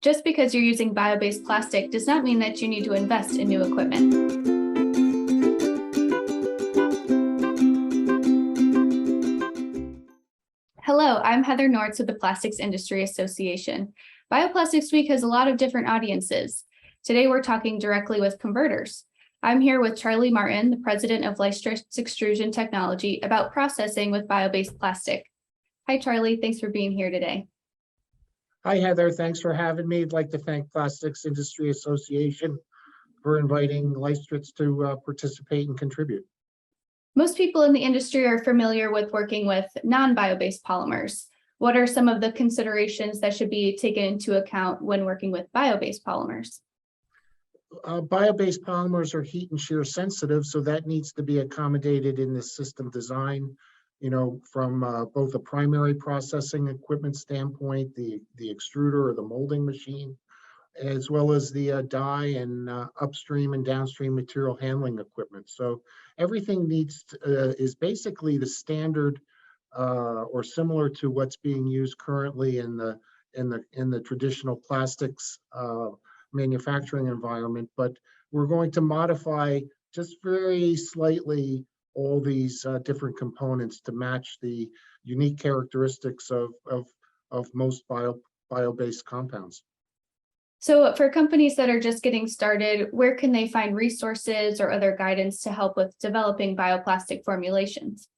Just because you're using bio-based plastic does not mean that you need to invest in new equipment. Hello, I'm Heather Nortz with the Plastics Industry Association. Bioplastics Week has a lot of different audiences. Today we're talking directly with converters. I'm here with Charlie Martin, the president of Leistritz Extrusion Technology, about processing with bio-based plastic. Hi, Charlie. Thanks for being here today. Hi, Heather. Thanks for having me. I'd like to thank Plastics Industry Association for inviting Leistritz to participate and contribute. Most people in the industry are familiar with working with non-bio-based polymers. What are some of the considerations that should be taken into account when working with bio-based polymers? Bio-based polymers are heat and shear sensitive, so that needs to be accommodated in the system design, from both a primary processing equipment standpoint, the extruder or the molding machine, as well as the die and upstream and downstream material handling equipment. So everything is basically the standard or similar to what's being used currently in the traditional plastics manufacturing environment, but we're going to modify just very slightly all these different components to match the unique characteristics of most bio-based compounds. So for companies that are just getting started, where can they find resources or other guidance to help with developing bioplastic formulations?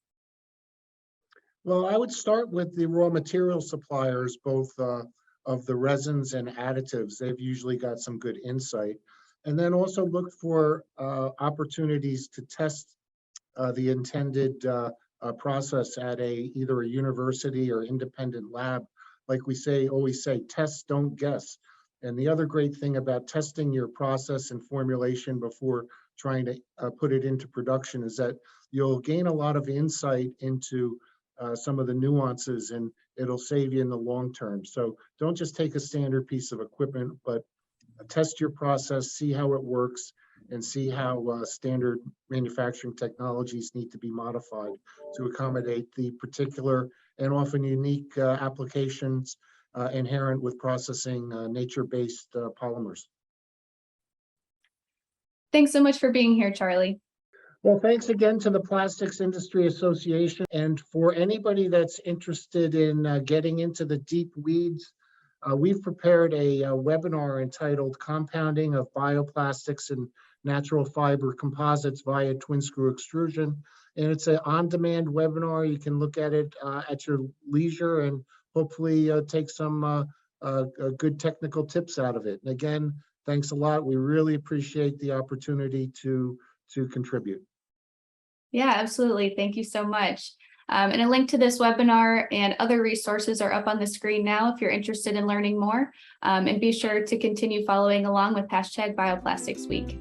Well, I would start with the raw material suppliers, both of the resins and additives. They've usually got some good insight. And then also look for opportunities to test the intended process at either a university or independent lab. Like we always say, test, don't guess. And the other great thing about testing your process and formulation before trying to put it into production is that you'll gain a lot of insight into some of the nuances, and it'll save you in the long term. So don't just take a standard piece of equipment, but test your process, see how it works, and see how standard manufacturing technologies need to be modified to accommodate the particular and often unique applications inherent with processing nature-based polymers. Thanks so much for being here, Charlie. Well, thanks again to the Plastics Industry Association. And for anybody that's interested in getting into the deep weeds, we've prepared a webinar entitled Compounding of Bioplastics and Natural Fiber Composites via Twin Screw Extrusion. And it's an on-demand webinar. You can look at it at your leisure and hopefully take some good technical tips out of it. And again, thanks a lot. We really appreciate the opportunity to contribute. Yeah, absolutely. Thank you so much. And a link to this webinar and other resources are up on the screen now if you're interested in learning more. And be sure to continue following along with #Bioplastics Week.